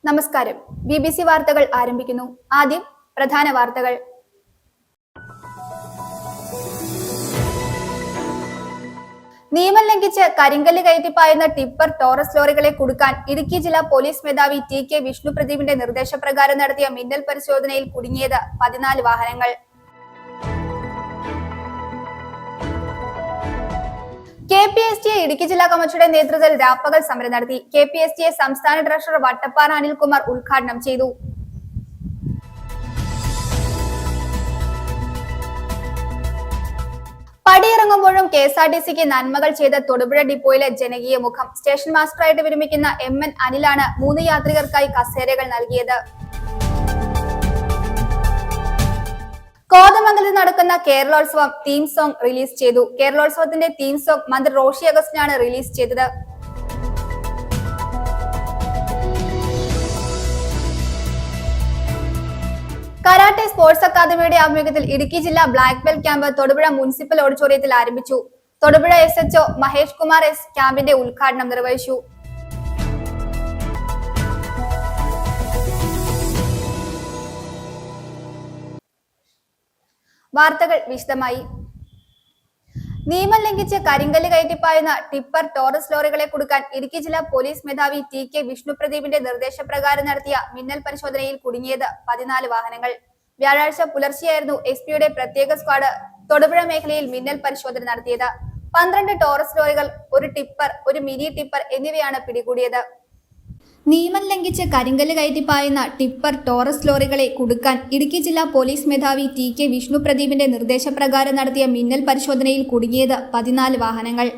നമസ്കാരം. BBC വാർത്തകൾ ആരംഭിക്കുന്നു. ആദ്യം പ്രധാന വാർത്തകൾ. നിയമം ലംഘിച്ച് കരിങ്കല്ല് കയറ്റിപ്പായുന്ന ടിപ്പർ ടോറസ് ലോറികളെ കുടുക്കാൻ ഇടുക്കി ജില്ലാ പോലീസ് മേധാവി TK വിഷ്ണുപ്രദീപിന്റെ നിർദ്ദേശപ്രകാരം നടത്തിയ മിന്നൽ പരിശോധനയിൽ കുടുങ്ങിയത് 14 വാഹനങ്ങൾ. KPSTA ഇടുക്കി ജില്ലാ കമ്മിറ്റിയുടെ നേതൃത്വത്തിൽ രാപ്പകൽ സമരം നടത്തി. KPSTA സംസ്ഥാന ട്രഷറർ വട്ടപ്പാറ അനിൽകുമാർ ഉദ്ഘാടനം ചെയ്തു. പടിയിറങ്ങുമ്പോഴും KSRTCക്ക് നന്മകൾ ചെയ്ത തൊടുപുഴ ഡിപ്പോയിലെ ജനകീയ മുഖം. സ്റ്റേഷൻ മാസ്റ്ററായിട്ട് വിരമിക്കുന്ന MN അനിലാണ് 3 യാത്രികർക്കായി കസേരകൾ നൽകിയത്. കോതമംഗലത്ത് നടക്കുന്ന കേരളോത്സവം തീം സോങ് റിലീസ് ചെയ്തു. കേരളോത്സവത്തിന്റെ തീം സോങ് മന്ത്രി റോഷി അഗസ്റ്റിനാണ് റിലീസ് ചെയ്തത്. കരാട്ടെ സ്പോർട്സ് അക്കാദമിയുടെ ആഭിമുഖ്യത്തിൽ ഇടുക്കി ജില്ലാ black belt camp Thodupuzha municipal ഓഡിറ്റോറിയത്തിൽ ആരംഭിച്ചു. തൊടുപുഴ SHO മഹേഷ് കുമാർ S ക്യാമ്പിന്റെ ഉദ്ഘാടനം നിർവഹിച്ചു. വാർത്തകൾ വിശദമായി. നിയമം ലംഘിച്ച് കരിങ്കല്ല് കയറ്റിപ്പായുന്ന ടിപ്പർ ടോറസ് ലോറികളെ കുടുക്കാൻ ഇടുക്കി ജില്ലാ പോലീസ് മേധാവി TK വിഷ്ണുപ്രദീപിന്റെ നിർദ്ദേശപ്രകാരം നടത്തിയ മിന്നൽ പരിശോധനയിൽ കുടുങ്ങിയത് 14 വാഹനങ്ങൾ. വ്യാഴാഴ്ച പുലർച്ചെയായിരുന്നു SP-യുടെ പ്രത്യേക സ്ക്വാഡ് തൊടുപുഴ മേഖലയിൽ മിന്നൽ പരിശോധന നടത്തിയത്. 12 ടോറസ് ലോറികൾ, ഒരു ടിപ്പർ, ഒരു മിനി ടിപ്പർ എന്നിവയാണ് പിടികൂടിയത്. നിയമം ലംഘിച്ച് കരിങ്കല്ല് കയറ്റിപ്പായുന്ന ടിപ്പർ ടോറസ് ലോറികളെ കുടുക്കാൻ ഇടുക്കി ജില്ലാ പോലീസ് മേധാവി TK വിഷ്ണുപ്രദീപിന്റെ നിർദ്ദേശപ്രകാരം നടത്തിയ മിന്നൽ പരിശോധനയിൽ കുടുങ്ങിയത് 14 വാഹനങ്ങൾ.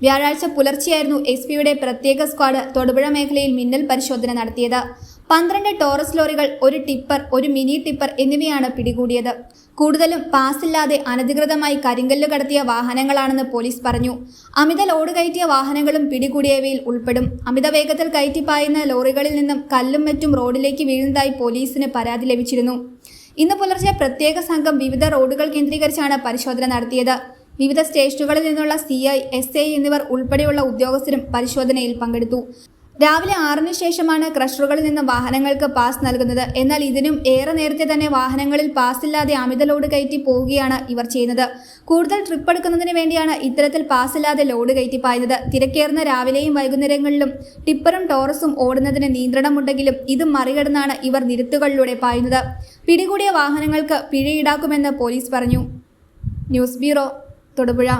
വ്യാഴാഴ്ച പുലർച്ചെയായിരുന്നു SP-യുടെ പ്രത്യേക സ്ക്വാഡ് തൊടുപുഴ മേഖലയിൽ മിന്നൽ പരിശോധന നടത്തിയത്. 12 ടോറസ് ലോറികൾ, ഒരു ടിപ്പർ, ഒരു മിനി ടിപ്പർ എന്നിവയാണ് പിടികൂടിയത്. കൂടുതലും പാസില്ലാതെ അനധികൃതമായി കരിങ്കല്ല് കടത്തിയ വാഹനങ്ങളാണെന്ന് പോലീസ് പറഞ്ഞു. അമിത ലോഡ് കയറ്റിയ വാഹനങ്ങളും പിടികൂടിയവയിൽ ഉൾപ്പെടും. അമിത വേഗത്തിൽ കയറ്റിപ്പായുന്ന ലോറികളിൽ നിന്നും കല്ലും മറ്റും റോഡിലേക്ക് വീഴുന്നതായി പോലീസിന് പരാതി ലഭിച്ചിരുന്നു. ഇന്ന് പുലർച്ചെ പ്രത്യേക സംഘം വിവിധ റോഡുകൾ കേന്ദ്രീകരിച്ചാണ് പരിശോധന നടത്തിയത്. വിവിധ സ്റ്റേഷനുകളിൽ നിന്നുള്ള CI, SI എന്നിവർ ഉൾപ്പെടെയുള്ള ഉദ്യോഗസ്ഥരും പരിശോധനയിൽ പങ്കെടുത്തു. രാവിലെ 6-ന് ശേഷമാണ് ക്രഷറുകളിൽ നിന്ന് വാഹനങ്ങൾക്ക് പാസ് നൽകുന്നത്. എന്നാൽ ഇതിനും ഏറെ നേരത്തെ തന്നെ വാഹനങ്ങളിൽ പാസില്ലാതെ അമിത ലോഡ് കയറ്റി പോവുകയാണ് ഇവർ ചെയ്യുന്നത്. കൂടുതൽ ട്രിപ്പ് എടുക്കുന്നതിന് വേണ്ടിയാണ് ഇത്തരത്തിൽ പാസില്ലാതെ ലോഡ് കയറ്റിപ്പായുന്നത്. തിരക്കേറുന്ന രാവിലെയും വൈകുന്നേരങ്ങളിലും ടിപ്പറും ടോറസും ഓടുന്നതിന് നിയന്ത്രണമുണ്ടെങ്കിലും ഇത് മറികടന്നാണ് ഇവർ നിരത്തുകളിലൂടെ പായുന്നത്. പിടികൂടിയ വാഹനങ്ങൾക്ക് പിഴ ഈടാക്കുമെന്ന് പോലീസ് പറഞ്ഞു. News bureau, Thodupuzha.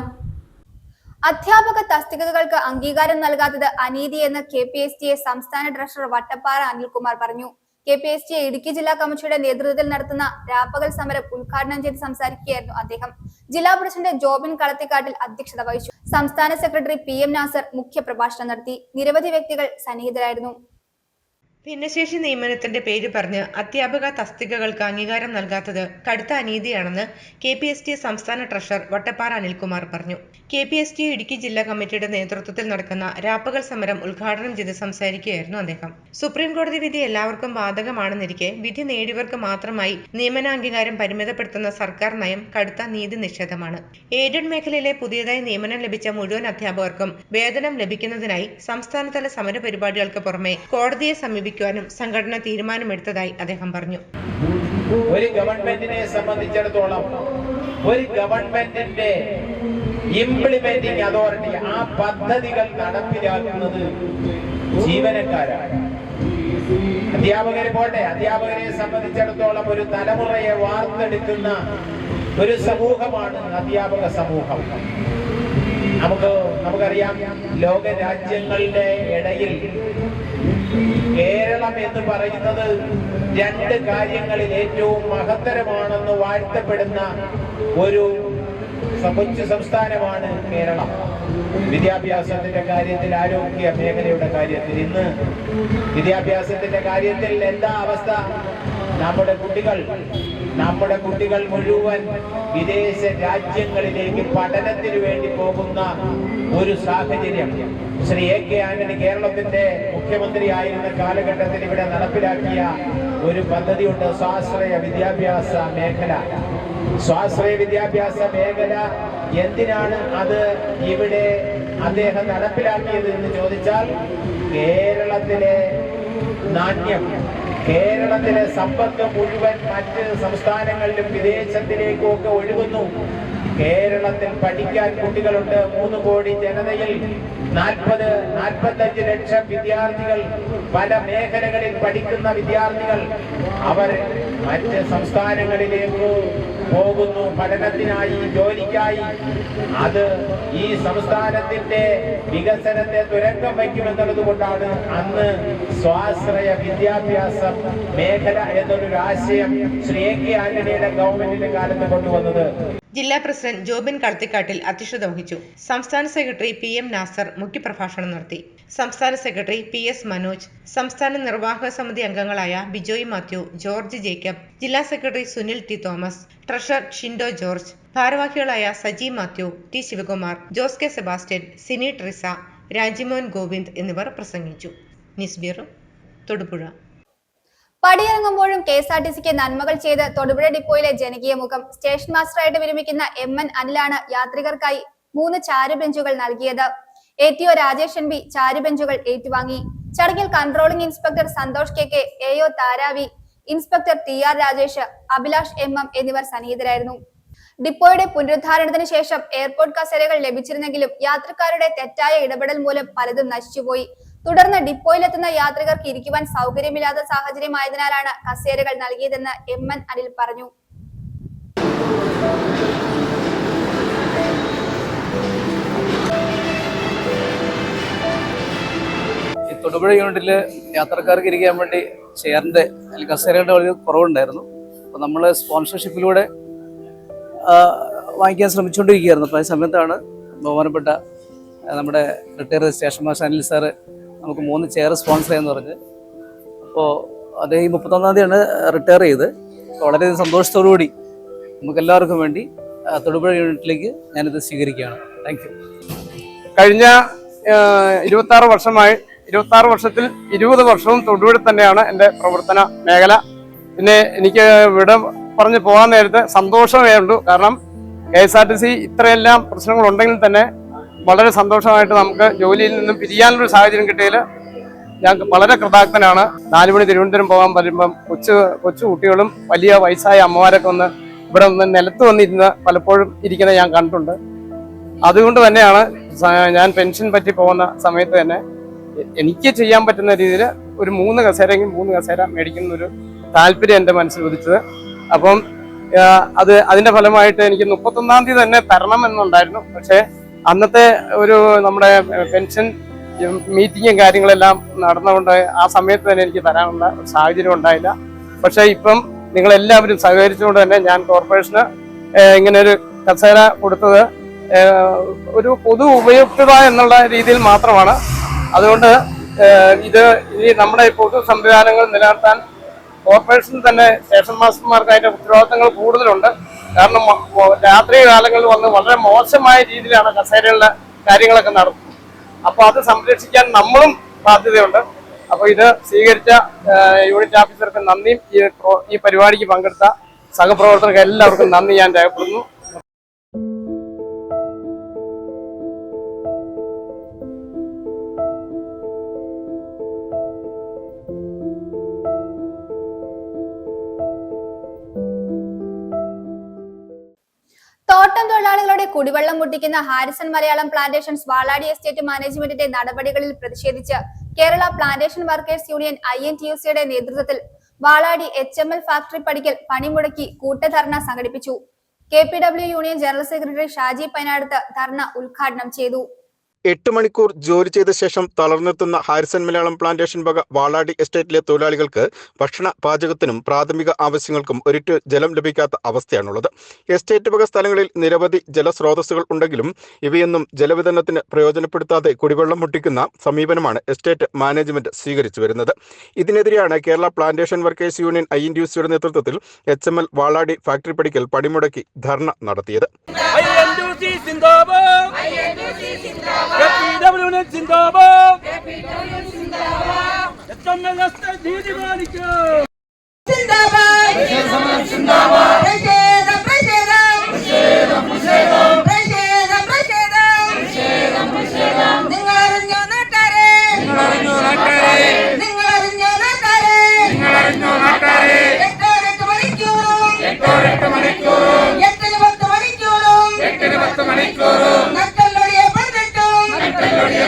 അധ്യാപക തസ്തികകൾക്ക് അംഗീകാരം നൽകാത്തത് അനീതിയെന്ന് KPSTA സംസ്ഥാന ട്രഷറർ വട്ടപ്പാറ അനിൽകുമാർ പറഞ്ഞു. KPSTA ഇടുക്കി ജില്ലാ കമ്മിറ്റിയുടെ നേതൃത്വത്തിൽ നടത്തുന്ന രാപ്പകൽ സമരം ഉദ്ഘാടനം ചെയ്ത് സംസാരിക്കുകയായിരുന്നു അദ്ദേഹം. ജില്ലാ പ്രസിഡന്റ് ജോബിൻ കളത്തിക്കാട്ടിൽ അധ്യക്ഷത വഹിച്ചു. സംസ്ഥാന സെക്രട്ടറി PM നാസർ മുഖ്യപ്രഭാഷണം നടത്തി. നിരവധി വ്യക്തികൾ സന്നിഹിതരായിരുന്നു. ഭിന്നശേഷി നിയമനത്തിന്റെ പേര് പറഞ്ഞ് അധ്യാപക തസ്തികകൾക്ക് അംഗീകാരം നൽകാത്തത് കടുത്ത അനീതിയാണെന്ന് KPSTA സംസ്ഥാന ട്രഷറർ വട്ടപ്പാറ അനിൽകുമാർ പറഞ്ഞു. KPSTA ഇടുക്കി ജില്ലാ കമ്മിറ്റിയുടെ നേതൃത്വത്തിൽ നടക്കുന്ന രാപ്പകൽ സമരം ഉദ്ഘാടനം ചെയ്ത് സംസാരിക്കുകയായിരുന്നു അദ്ദേഹം. സുപ്രീം കോടതി വിധി എല്ലാവർക്കും ബാധകമാണെന്നിരിക്കെ വിധി നേടിയവർക്ക് മാത്രമായി നിയമനാംഗീകാരം പരിമിതപ്പെടുത്തുന്ന സർക്കാർ നയം കടുത്ത നീതി നിഷേധമാണ്. എയ്ഡഡ് മേഖലയിലെ പുതിയതായി നിയമനം ലഭിച്ച മുഴുവൻ അധ്യാപകർക്കും വേതനം ലഭിക്കുന്നതിനായി സംസ്ഥാനതല സമര പരിപാടികൾക്ക് പുറമെ കോടതിയെ സമീപിക്കും സംഘടന തീരുമാനമെടുത്തതായി അദ്ദേഹം പറഞ്ഞു. ഒരു ഗവൺമെന്റിനെ സംബന്ധിച്ചിടത്തോളം ഒരു ഗവൺമെന്റിന്റെ ഇംപ്ലിമെന്റിംഗ് അതോറിറ്റി, ആ പദ്ധതികൾ നടപ്പിലാക്കുന്നത് ജീവനക്കാരാണ്. അധ്യാപകരെ പോട്ടെ, അധ്യാപകരെ സംബന്ധിച്ചിടത്തോളം ഒരു തലമുറയെ വാർത്തെടുക്കുന്ന ഒരു സമൂഹമാണ് അധ്യാപക സമൂഹം. നമുക്കറിയാം, ലോക രാജ്യങ്ങളുടെ ഇടയിൽ കേരളം എന്ന് പറയുന്നത് 2 കാര്യങ്ങളിൽ ഏറ്റവും മഹത്തരമാണെന്ന് വാഴ്ത്തപ്പെടുന്ന ഒരു കൊച്ചു സംസ്ഥാനമാണ് കേരളം. വിദ്യാഭ്യാസത്തിന്റെ കാര്യത്തിൽ, ആരോഗ്യ മേഖലയുടെ കാര്യത്തിൽ. ഇന്ന് വിദ്യാഭ്യാസത്തിന്റെ കാര്യത്തിൽ എന്താ അവസ്ഥ? നമ്മുടെ കുട്ടികൾ മുഴുവൻ വിദേശ രാജ്യങ്ങളിലേക്ക് പഠനത്തിന് വേണ്ടി പോകുന്ന ഒരു സാഹചര്യം. ശ്രീ AK ആന്റണി കേരളത്തിന്റെ മുഖ്യമന്ത്രി ആയിരുന്ന കാലഘട്ടത്തിൽ ഇവിടെ നടപ്പിലാക്കിയ ഒരു പദ്ധതിയുണ്ട്, സ്വാശ്രയ വിദ്യാഭ്യാസ മേഖല. സ്വാശ്രയ വിദ്യാഭ്യാസ മേഖല എന്തിനാണ് അത് ഇവിടെ അദ്ദേഹം നടപ്പിലാക്കിയത് എന്ന് ചോദിച്ചാൽ കേരളത്തിലെ നാണ്യം, കേരളത്തിലെ സമ്പത്ത് മുഴുവൻ മറ്റ് സംസ്ഥാനങ്ങളിലും വിദേശത്തിലേക്കും ഒക്കെ ഒഴുകുന്നു. കേരളത്തിൽ പഠിക്കാൻ കുട്ടികളുണ്ട്. 3 കോടി ജനതയിൽ 40-45 ലക്ഷം വിദ്യാർത്ഥികൾ, പല മേഖലകളിൽ പഠിക്കുന്ന വിദ്യാർത്ഥികൾ അവർ മറ്റ് സംസ്ഥാനങ്ങളിലേക്ക് പോകുന്നു പഠനത്തിനായി, ജോലിക്കായി. അത് ഈ സംസ്ഥാനത്തിന്റെ വികസനത്തെ തുരങ്കം വയ്ക്കുമെന്നുള്ളത് കൊണ്ടാണ് അന്ന് സ്വാശ്രയ വിദ്യാഭ്യാസ മേഖല എന്നൊരു ആശയം ശ്രീ എ കെ ആന്റണിയുടെ ഗവൺമെന്റിന്റെ കാലത്ത് കൊണ്ടുവന്നത്. ജില്ലാ പ്രസിഡന്റ് ജോബിൻ കളത്തിക്കാട്ടിൽ അധ്യക്ഷത വഹിച്ചു. സംസ്ഥാന സെക്രട്ടറി PM നാസർ മുഖ്യപ്രഭാഷണം നടത്തി. സംസ്ഥാന സെക്രട്ടറി PS മനോജ്, സംസ്ഥാന നിർവാഹക സമിതി അംഗങ്ങളായ ബിജോയ് മാത്യു, ജോർജ് ജേക്കബ്, ജില്ലാ secretary Sunil T Thomas, treasurer Shindo George, ഭാരവാഹികളായ സജി മാത്യു, T ശിവകുമാർ, ജോസ് കെ സെബാസ്റ്റ്യൻ, സിനി ട്രിസ, രാജിമോൻ ഗോവിന്ദ് എന്നിവർ പ്രസംഗിച്ചു. News bureau, Thodupuzha. പടിയിറങ്ങുമ്പോഴും KSRTCക്ക് നന്മകൾ ചെയ്ത് തൊടുപുഴ ഡിപ്പോയിലെ ജനകീയ മുഖം സ്റ്റേഷൻ മാസ്റ്ററായിട്ട് വിരമിക്കുന്ന MN അനിലാണ് യാത്രികർക്കായി 3 ചാരുബെഞ്ചുകൾ നൽകിയത്. ATO രാജേഷ് NB ചാരുബെഞ്ചുകൾ ഏറ്റുവാങ്ങി. ചടങ്ങിൽ controlling inspector Santhosh KK, AO താരാവി, inspector TR Rajesh, Abhilash MM എന്നിവർ സന്നിഹിതരായിരുന്നു. ഡിപ്പോയുടെ പുനരുദ്ധാരണത്തിന് ശേഷം എയർപോർട്ട് കസേരകൾ ലഭിച്ചിരുന്നെങ്കിലും യാത്രക്കാരുടെ തെറ്റായ ഇടപെടൽ മൂലം പലതും നശിച്ചുപോയി. തുടർന്ന് ഡിപ്പോയിലെത്തുന്ന യാത്രികർക്ക് ഇരിക്കുവാൻ സൗകര്യമില്ലാത്ത സാഹചര്യമായതിനാലാണ് കസേരകൾ നൽകിയതെന്ന് MN അനിൽ പറഞ്ഞു. ഈ തൊടുപുഴ യൂണിറ്റിൽ യാത്രക്കാർക്ക് ഇരിക്കാൻ വേണ്ടി ചെയറിൻ്റെ അല്ലെങ്കിൽ കസേരകളുടെ വളരെ കുറവുണ്ടായിരുന്നു. അപ്പോൾ നമ്മൾ സ്പോൺസർഷിപ്പിലൂടെ വാങ്ങിക്കാൻ ശ്രമിച്ചുകൊണ്ടിരിക്കുകയായിരുന്നു. അപ്പോൾ ആ സമയത്താണ് ബഹുമാനപ്പെട്ട നമ്മുടെ retired station master Anil sir നമുക്ക് 3 ചെയർ സ്പോൺസർ ചെയ്യാന്ന് പറഞ്ഞ്. അപ്പോൾ അദ്ദേഹം ഈ 31-ാം തീയതിയാണ് റിട്ടയർ ചെയ്ത്. വളരെ സന്തോഷത്തോടുകൂടി നമുക്കെല്ലാവർക്കും വേണ്ടി തൊടുപുഴ യൂണിറ്റിലേക്ക് ഞാനിത് സ്വീകരിക്കുകയാണ്. Thank you. കഴിഞ്ഞ 26 വർഷമായി 26 വർഷത്തിൽ 20 വർഷവും തൊടുപുഴ തന്നെയാണ് എൻ്റെ പ്രവർത്തന മേഖല. പിന്നെ എനിക്ക് ഇവിടെ പറഞ്ഞ് പോകാൻ നേരത്തെ സന്തോഷമേ ഉള്ളൂ. കാരണം KSRTC ഇത്രയെല്ലാം പ്രശ്നങ്ങളുണ്ടെങ്കിൽ തന്നെ വളരെ സന്തോഷമായിട്ട് നമുക്ക് ജോലിയിൽ നിന്നും പിരിയാനൊരു സാഹചര്യം കിട്ടിയതിൽ ഞാൻ വളരെ കൃതാർത്ഥനാണ്. 4 മണി തിരുവനന്തപുരം പോകാൻ വരുമ്പം കൊച്ചു കുട്ടികളും വലിയ വയസ്സായ അമ്മമാരൊക്കെ ഇവിടെ നിലത്ത് വന്നിരുന്ന് പലപ്പോഴും ഇരിക്കുന്നത് ഞാൻ കണ്ടിട്ടുണ്ട്. അതുകൊണ്ട് തന്നെയാണ് ഞാൻ പെൻഷൻ പറ്റി പോകുന്ന സമയത്ത് തന്നെ എനിക്ക് ചെയ്യാൻ പറ്റുന്ന രീതിയിൽ ഒരു 3 കസേരയെങ്കിൽ 3 കസേര മേടിക്കുന്നൊരു താല്പര്യം എൻ്റെ മനസ്സിൽ ഉദിച്ചത്. അപ്പം അതിന്റെ ഫലമായിട്ട് എനിക്ക് 31-ാം തീയതി തന്നെ തരണമെന്നുണ്ടായിരുന്നു. പക്ഷേ അന്നത്തെ ഒരു നമ്മുടെ പെൻഷൻ മീറ്റിങ്ങും കാര്യങ്ങളെല്ലാം നടന്നുകൊണ്ട് ആ സമയത്ത് തന്നെ എനിക്ക് തരാനുള്ള ഒരു സാഹചര്യം ഉണ്ടായില്ല. പക്ഷേ ഇപ്പം നിങ്ങളെല്ലാവരും സഹകരിച്ചുകൊണ്ട് തന്നെ ഞാൻ കോർപ്പറേഷന് ഇങ്ങനെ ഒരു കസേര കൊടുത്തത് ഒരു പൊതു ഉപയുക്തത എന്നുള്ള രീതിയിൽ മാത്രമാണ്. അതുകൊണ്ട് ഇത് ഈ നമ്മുടെ പൊതു സംവിധാനങ്ങൾ നിലനിർത്താൻ കോർപ്പറേഷൻ തന്നെ സ്റ്റേഷൻ മാസ്റ്റർമാർക്ക് അതിന്റെ ഉത്തരവാദിത്തങ്ങൾ കൂടുതലുണ്ട്. കാരണം രാത്രി കാലങ്ങളിൽ വന്ന് വളരെ മോശമായ രീതിയിലാണ് കസേരകളിലെ കാര്യങ്ങളൊക്കെ നടത്തുന്നത്. അപ്പോൾ അത് സംരക്ഷിക്കാൻ നമ്മളും ബാധ്യതയുണ്ട്. അപ്പോൾ ഇത് സ്വീകരിച്ച യൂണിറ്റ് ഓഫീസർക്ക് നന്ദിയും ഈ പരിപാടിക്ക് പങ്കെടുത്ത സഹപ്രവർത്തകർക്ക് എല്ലാവർക്കും നന്ദി ഞാൻ രേഖപ്പെടുത്തുന്നു. തോട്ടം തൊഴിലാളികളുടെ കുടിവെള്ളം മുട്ടിക്കുന്ന ഹാരിസൺ മലയാളം പ്ലാന്റേഷൻസ് വാളാടി എസ്റ്റേറ്റ് മാനേജ്മെന്റിന്റെ നടപടികളിൽ പ്രതിഷേധിച്ച് കേരള പ്ലാന്റേഷൻ വർക്കേഴ്സ് യൂണിയൻ INTUCയുടെ നേതൃത്വത്തിൽ വാളാടി HML ഫാക്ടറി പടിക്കൽ പണിമുടക്കി കൂട്ടധർണ സംഘടിപ്പിച്ചു. KPW union general secretary Shaji Painadath dharna ഉദ്ഘാടനം ചെയ്തു. 8 മണിക്കൂർ ജോലി ചെയ്ത ശേഷം തളർന്നെത്തുന്ന ഹാരിസൺ മലയാളം പ്ലാന്റേഷൻ വക വാളാടി എസ്റ്റേറ്റിലെ തൊഴിലാളികൾക്ക് ഭക്ഷണ പാചകത്തിനും പ്രാഥമിക ആവശ്യങ്ങൾക്കും ഒരിറ്റു ജലം ലഭിക്കാത്ത അവസ്ഥയാണുള്ളത്. എസ്റ്റേറ്റ് വക സ്ഥലങ്ങളിൽ നിരവധി ജലസ്രോതസ്സുകൾ ഉണ്ടെങ്കിലും ഇവയൊന്നും ജലവിതരണത്തിന് പ്രയോജനപ്പെടുത്താതെ കുടിവെള്ളം മുട്ടിക്കുന്ന സമീപനമാണ് എസ്റ്റേറ്റ് മാനേജ്മെന്റ് സ്വീകരിച്ചു വരുന്നത്. ഇതിനെതിരെയാണ് കേരള പ്ലാന്റേഷൻ വർക്കേഴ്സ് യൂണിയൻ INTUCയുടെ നേതൃത്വത്തിൽ HML വാളാടി ഫാക്ടറി പടിക്കൽ പണിമുടക്കി ധർണ നടത്തിയത്.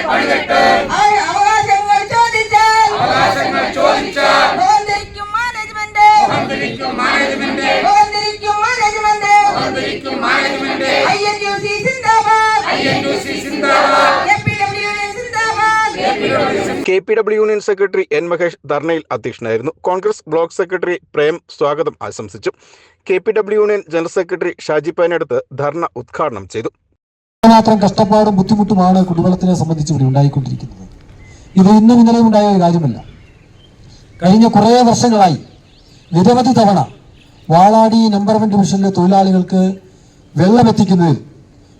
അവകാശങ്ങൾ ചോദിച്ചാൽ ബോധിരിക്കും management INUC zindabad KPW union secretary N Mahesh ധർണയിൽ അധ്യക്ഷനായിരുന്നു. കോൺഗ്രസ് ബ്ലോക്ക് സെക്രട്ടറി പ്രേം സ്വാഗതം ആശംസിച്ചു. KPW union general secretary Shaji Panadath dharna ഉദ്ഘാടനം ചെയ്തു. മാത്രം കഷ്ടപ്പാടും ബുദ്ധിമുട്ടുമാണ് കുടിവെള്ളത്തിനെ സംബന്ധിച്ച് ഇവിടെ ഉണ്ടായിക്കൊണ്ടിരിക്കുന്നത്. ഇത് ഇന്നും ഇന്നലെയും ഉണ്ടായ ഒരു കാര്യമല്ല. കഴിഞ്ഞ കുറേ വർഷങ്ങളായി നിരവധി തവണ വാളാടി നമ്പർ 1 ഡിവിഷനിലെ തൊഴിലാളികൾക്ക് വെള്ളമെത്തിക്കുന്നതിൽ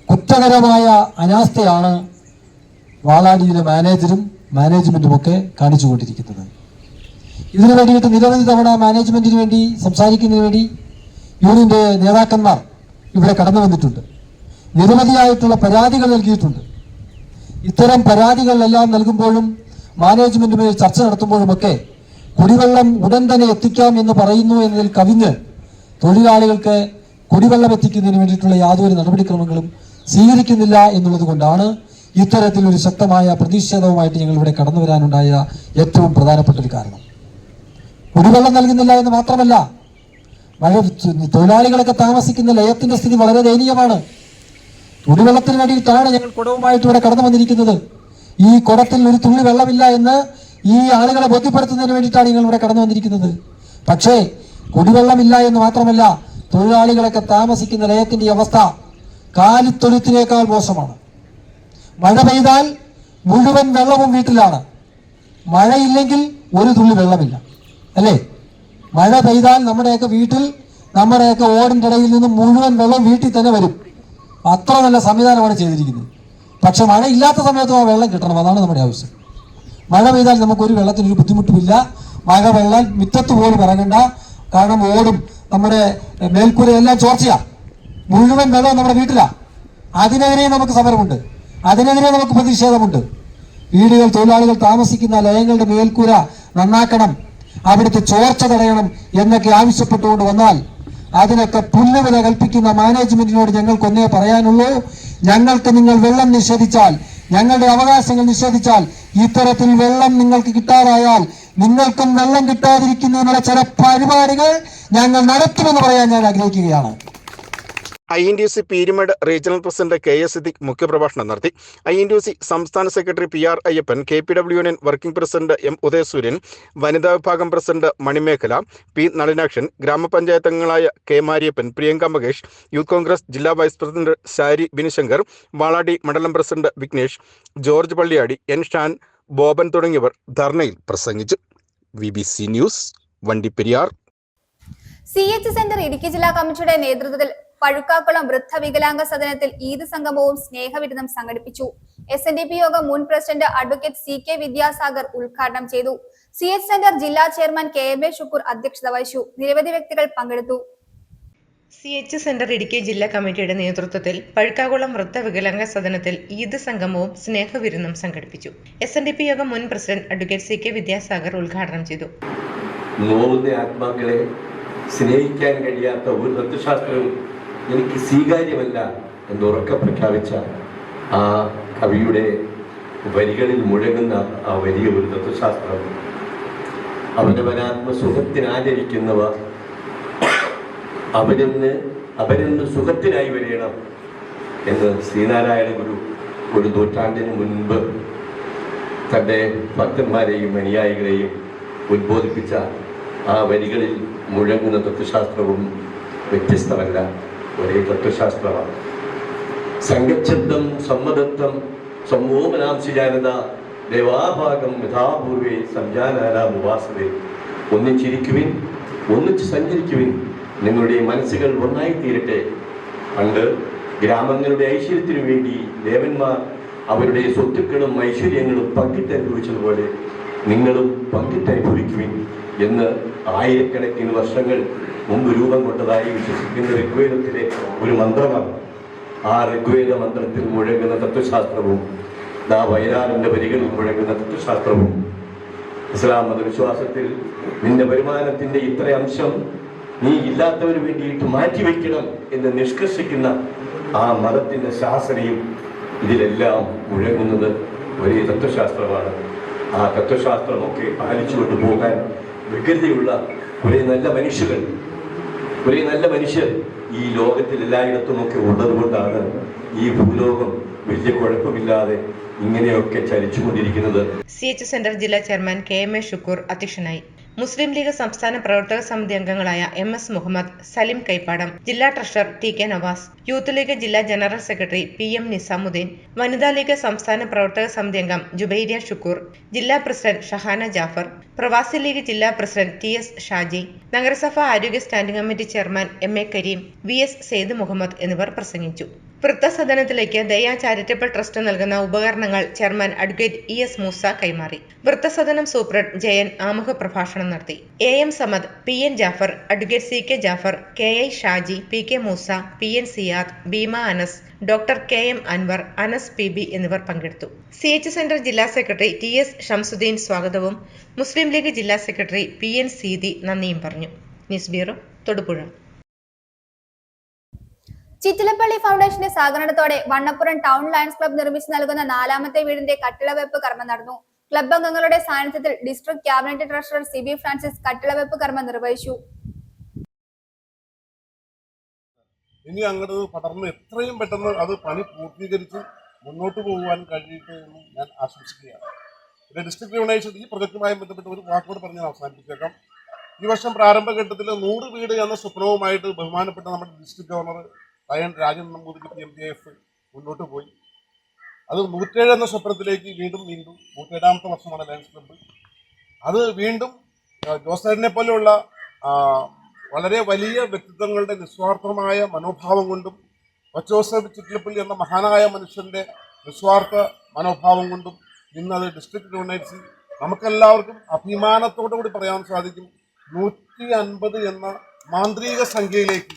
കുറ്റകരമായ അനാസ്ഥയാണ് വാളാടിയിലെ മാനേജരും മാനേജ്മെന്റുമൊക്കെ കാണിച്ചുകൊണ്ടിരിക്കുന്നത്. ഇതിനു വേണ്ടിയിട്ട് നിരവധി തവണ മാനേജ്മെന്റിന് വേണ്ടി സംസാരിക്കുന്നതിന് വേണ്ടി യൂണിയന്റെ നേതാക്കന്മാർ ഇവിടെ കടന്നു വന്നിട്ടുണ്ട്. നിരവധിയായിട്ടുള്ള പരാതികൾ നൽകിയിട്ടുണ്ട്. ഇത്തരം പരാതികളെല്ലാം നൽകുമ്പോഴും മാനേജ്മെന്റുമായി ചർച്ച നടത്തുമ്പോഴുമൊക്കെ കുടിവെള്ളം ഉടൻ തന്നെ എത്തിക്കാം എന്ന് പറയുന്നു എന്നതിൽ കവിഞ്ഞ് തൊഴിലാളികൾക്ക് കുടിവെള്ളം എത്തിക്കുന്നതിന് വേണ്ടിയിട്ടുള്ള യാതൊരു നടപടിക്രമങ്ങളും സ്വീകരിക്കുന്നില്ല എന്നുള്ളത് കൊണ്ടാണ് ഇത്തരത്തിലൊരു ശക്തമായ പ്രതിഷേധവുമായിട്ട് ഞങ്ങൾ ഇവിടെ കടന്നു വരാനുണ്ടായ ഏറ്റവും പ്രധാനപ്പെട്ട ഒരു കാരണം. കുടിവെള്ളം നൽകുന്നില്ല എന്ന് മാത്രമല്ല, തൊഴിലാളികളൊക്കെ താമസിക്കുന്ന ലയത്തിന്റെ സ്ഥിതി വളരെ ദയനീയമാണ്. കുടിവെള്ളത്തിന് വേണ്ടിയിട്ടാണ് ഞങ്ങൾ കുടവുമായിട്ട് ഇവിടെ കടന്നു വന്നിരിക്കുന്നത്. ഈ കുടത്തിൽ ഒരു തുള്ളി വെള്ളമില്ല എന്ന് ഈ ആളുകളെ ബോധ്യപ്പെടുത്തുന്നതിന് വേണ്ടിയിട്ടാണ് ഞങ്ങൾ ഇവിടെ കടന്നു വന്നിരിക്കുന്നത്. പക്ഷേ കുടിവെള്ളമില്ല എന്ന് മാത്രമല്ല, തൊഴിലാളികളൊക്കെ താമസിക്കുന്ന ലയത്തിന്റെ അവസ്ഥ കാലിത്തൊഴുത്തിനേക്കാൾ മോശമാണ്. മഴ പെയ്താൽ മുഴുവൻ വെള്ളവും വീട്ടിലാണ്. മഴയില്ലെങ്കിൽ ഒരു തുള്ളി വെള്ളമില്ല, അല്ലേ? മഴ പെയ്താൽ നമ്മുടെയൊക്കെ വീട്ടിൽ, നമ്മുടെയൊക്കെ ഓടിൻ്റെ ഇടയിൽ നിന്നും മുഴുവൻ വെള്ളം വീട്ടിൽ തന്നെ വരും. അത്ര നല്ല സംവിധാനമാണ് ചെയ്തിരിക്കുന്നത്. പക്ഷെ മഴ ഇല്ലാത്ത സമയത്തും ആ വെള്ളം കിട്ടണം, അതാണ് നമ്മുടെ ആവശ്യം. മഴ പെയ്താൽ നമുക്കൊരു വെള്ളത്തിനൊരു ബുദ്ധിമുട്ടുമില്ല. മഴ വെള്ളം മുറ്റത്ത് പോലും ഇറങ്ങണ്ട. കാരണം ഓടും നമ്മുടെ മേൽക്കൂരയെല്ലാം ചോർച്ചയാ, മുഴുവൻ വെള്ളം നമ്മുടെ വീട്ടിലാ. അതിനെതിരെ നമുക്ക് സമരമുണ്ട്, അതിനെതിരെ നമുക്ക് പ്രതിഷേധമുണ്ട്. വീടുകൾ, തൊഴിലാളികൾ താമസിക്കുന്ന ലയങ്ങളുടെ മേൽക്കൂര നന്നാക്കണം, അവിടുത്തെ ചോർച്ച തടയണം എന്നൊക്കെ ആവശ്യപ്പെട്ടുകൊണ്ട് വന്നാൽ അതിനൊക്കെ പുല്ലുവില കൽപ്പിക്കുന്ന മാനേജ്മെന്റിനോട് ഞങ്ങൾക്കൊന്നേ പറയാനുള്ളൂ. ഞങ്ങൾക്ക് നിങ്ങൾ വെള്ളം നിഷേധിച്ചാൽ, ഞങ്ങളുടെ അവകാശങ്ങൾ നിഷേധിച്ചാൽ, ഇത്തരത്തിൽ വെള്ളം നിങ്ങൾക്ക് കിട്ടാതായാൽ നിങ്ങൾക്കും വെള്ളം കിട്ടാതിരിക്കുന്നതിനുള്ള ചില പരിപാടികൾ ഞങ്ങൾ നടത്തുമെന്ന് പറയാൻ ഞാൻ ആഗ്രഹിക്കുകയാണ്. INUC Peermade regional president KS Siddique മുഖ്യപ്രഭാഷണം നടത്തി. INUC സംസ്ഥാന secretary PR Ayyappan, KPW union working president M Udayasuryan, വനിതാ വിഭാഗം പ്രസിഡന്റ് മണിമേഖല, P നളിനാക്ഷൻ, ഗ്രാമപഞ്ചായത്ത് അംഗങ്ങളായ K Mariyappan, Priyanka Mahesh, youth Congress ജില്ലാ വൈസ് പ്രസിഡന്റ് ശാരി ബിനുശങ്കർ, വാളാടി മണ്ഡലം president Vignesh, George Palliyadi, N Shan, Boban തുടങ്ങിയവർ ധർണയിൽ പ്രസംഗിച്ചു. VBC news, Vandiperiyar. CH centre Idukki ജില്ലാ കമ്മിറ്റിയുടെ നേതൃത്വത്തിൽ പഴുക്കാക്കുളം വൃദ്ധ വികലാംഗ സദനത്തിൽ ഈദ് സംഗമവും സ്നേഹവിരുന്നും സംഘടിപ്പിച്ചു. SNDP യോഗം മുൻ പ്രസിഡന്റ് അഡ്വക്കേറ്റ് CK വിദ്യാസാഗർ ഉദ്ഘാടനം ചെയ്തു. CH സെന്റർ ജില്ലാ ചെയർമാൻ KM ഷുക്കൂർ അധ്യക്ഷത വഹിച്ചു. നിരവധി വ്യക്തികൾ പങ്കെടുത്തു. CH സെന്റർ ഇടുക്കി ജില്ലാ കമ്മിറ്റിയുടെ നേതൃത്വത്തിൽ പഴുക്കാകുളം വൃദ്ധ വികലാംഗ സദനത്തിൽ ഈദ് സംഗമവും സ്നേഹവിരുന്നും സംഘടിപ്പിച്ചു. SNDP യോഗം മുൻ പ്രസിഡന്റ് അഡ്വക്കേറ്റ് CK വിദ്യാസാഗർ ഉദ്ഘാടനം ചെയ്തു. നോവുന്ന ആത്മാക്കളെ സ്നേഹിക്കാൻ കഴിയാത്ത ഒരു തത്വശാസ്ത്രവും എനിക്ക് സ്വീകാര്യമല്ല എന്നുറക്കെ പ്രഖ്യാപിച്ച ആ കവിയുടെ വരികളിൽ മുഴങ്ങുന്ന ആ വലിയ ഒരു തത്വശാസ്ത്രം, അവനവനാത്മസുഖത്തിനാചരിക്കുന്നവ അവരെന്ന് സുഖത്തിനായി വരയണം എന്ന് ശ്രീനാരായണ ഗുരു ഒരു നൂറ്റാണ്ടിന് മുൻപ് തൻ്റെ ഭക്തന്മാരെയും അനുയായികളെയും ഉദ്ബോധിപ്പിച്ച ആ വരികളിൽ മുഴങ്ങുന്ന തത്വശാസ്ത്രവും വ്യത്യസ്തമല്ല, ഒരേ തത്വശാസ്ത്രമാണ്. സംഘച്ഛബ്ദം സമ്മതത്വം സംവോമനാംശി ജാനത ദേവാഭാഗം യഥാപൂർവേ സംജാനാരാമുവാസതേ. ഒന്നിച്ചിരിക്കുവിൻ, ഒന്നിച്ച് സഞ്ചരിക്കുവിൻ, നിങ്ങളുടെ മനസ്സുകൾ ഒന്നായി തീരട്ടെ. പണ്ട് ഗ്രാമങ്ങളുടെ ഐശ്വര്യത്തിനു വേണ്ടി ദേവന്മാർ അവരുടെ സ്വത്തുക്കളും ഐശ്വര്യങ്ങളും പങ്കിട്ടനുഭവിച്ചതുപോലെ നിങ്ങളും പങ്കിട്ടനുഭവിക്കുവിൻ എന്ന് ആയിരക്കണക്കിന് വർഷങ്ങൾ മുമ്പ് രൂപം കൊണ്ടതായി വിശ്വസിക്കുന്ന ഋഗ്വേദത്തിലെ ഒരു മന്ത്രമാണ്. ആ ഋഗ്വേദ മന്ത്രത്തിൽ മുഴങ്ങുന്ന തത്വശാസ്ത്രവും വയലാറിന്റെ വരികളിൽ മുഴങ്ങുന്ന തത്വശാസ്ത്രവും ഇസ്ലാം മതവിശ്വാസത്തിൽ നിന്റെ വരുമാനത്തിന്റെ ഇത്ര അംശം നീ ഇല്ലാത്തവന് വേണ്ടിയിട്ട് മാറ്റിവെക്കണം എന്ന് നിഷ്കർഷിക്കുന്ന ആ മതത്തിന്റെ ശാസനയും ഇതിലെല്ലാം മുഴങ്ങുന്നത് ഒരേ തത്വശാസ്ത്രമാണ്. ആ തത്വശാസ്ത്രമൊക്കെ പാലിച്ചുകൊണ്ട് പോകാൻ വ്യഗ്രതയുള്ള ഒരേ നല്ല മനുഷ്യർ ഈ ലോകത്തിൽ എല്ലായിടത്തുമൊക്കെ ഉള്ളതുകൊണ്ടാണ് ഈ ഭൂലോകം വലിയ കുഴപ്പമില്ലാതെ ഇങ്ങനെയൊക്കെ ചലിച്ചുകൊണ്ടിരിക്കുന്നത്. CH സെന്റർ ജില്ലാ ചെയർമാൻ KM ഷുക്കൂർ അധ്യക്ഷനായി. മുസ്ലിം ലീഗ് സംസ്ഥാന പ്രവർത്തക സമിതി അംഗങ്ങളായ MS മുഹമ്മദ്, സലിം കൈപ്പാടം, ജില്ലാ treasurer TK Navas, youth league ജില്ലാ ജനറൽ സെക്രട്ടറി PM നിസാമുദ്ദീൻ, വനിതാ ലീഗ് സംസ്ഥാന പ്രവർത്തക സമിതി അംഗം ജുബൈരിയ ഷുക്കൂർ, ജില്ലാ പ്രസിഡന്റ് ഷഹാന ജാഫർ, പ്രവാസി ലീഗ് ജില്ലാ പ്രസിഡന്റ് TS ഷാജി, നഗരസഭ ആരോഗ്യ standing committee chairman MA Kareem, VS Saeed Muhammad എന്നിവർ പ്രസംഗിച്ചു. വൃദ്ധസദനത്തിലേക്ക് ദയ ചാരിറ്റബിൾ ട്രസ്റ്റ് നൽകുന്ന ഉപകരണങ്ങൾ ചെയർമാൻ അഡ്വക്കേറ്റ് ES മൂസ കൈമാറി. വൃദ്ധസദനം സൂപ്രണ്ട് ജയൻ ആമുഖ പ്രഭാഷണം നടത്തി. AM Samad, PN Jafar, advocate CK Jafar, KI Shaji, PK Moosa, PN Siyad, Bhima Anas, doctor KM Anwar, Anas PB എന്നിവർ പങ്കെടുത്തു. CH സെന്റർ ജില്ലാ സെക്രട്ടറി TS ഷംസുദ്ദീൻ സ്വാഗതവും മുസ്ലിം ലീഗ് ജില്ലാ സെക്രട്ടറി PN സീതി നന്ദിയും പറഞ്ഞു. News bureau, Thodupuzha. ചിറ്റിലപ്പള്ളി ഫൗണ്ടേഷന്റെ സഹകരണത്തോടെ വണ്ണപ്പുറം ടൗൺ ലയൺസ് ക്ലബ്ബ് നിർമ്മിച്ചു നൽകുന്ന 4ാമത്തെ വീടിന്റെ കട്ടിളവെപ്പ് കർമ്മം നടന്നു. ക്ലബ്ബ് അംഗങ്ങളുടെ സാന്നിധ്യത്തിൽ district cabinet treasurer CB Francis കട്ടിളവെപ്പ് കർമ്മം നിർവഹിച്ചു. ഇനി അങ്ങോട്ട് പടർന്ന് എത്രയും പെട്ടെന്ന് അത് പണി പൂർത്തീകരിച്ച് മുന്നോട്ട് പോകുവാൻ കഴിയട്ടെ എന്ന് ഞാൻ ആശംസിക്കുകയാണ്. പിന്നെ ഡിസ്ട്രിക്ട് യൂണൈറ്റഡ് ഈ പ്രൊജക്റ്റുമായി ബന്ധപ്പെട്ട് ഒരു വാക്കോട് പറഞ്ഞ് ഞാൻ അവസാനിപ്പിച്ചേക്കാം. ഈ വർഷം പ്രാരംഭഘട്ടത്തിൽ 100 വീട് എന്ന സ്വപ്നവുമായിട്ട് ബഹുമാനപ്പെട്ട നമ്മുടെ district governor Rajan Namboothiri PMJF മുന്നോട്ട് പോയി. അത് 107 എന്ന സ്വപ്നത്തിലേക്ക് വീണ്ടും 107ാമത്തെ വർഷമാണ് ലയൺസ് ക്ലബ്ബ്. അത് വീണ്ടും ജോസേഡിനെ പോലെയുള്ള വളരെ വലിയ വ്യക്തിത്വങ്ങളുടെ നിസ്വാർത്ഥമായ മനോഭാവം കൊണ്ടും ജോസഫ് ചിറ്റിലപ്പള്ളി എന്ന മഹാനായ മനുഷ്യന്റെ നിസ്വാർത്ഥ മനോഭാവം കൊണ്ടും ഇന്നത് ഡിസ്ട്രിക്ട് യൂണിറ്റ്സിൽ നമുക്കെല്ലാവർക്കും അഭിമാനത്തോടു കൂടി പറയാൻ സാധിക്കും 150 എന്ന മാന്ത്രിക സംഖ്യയിലേക്ക്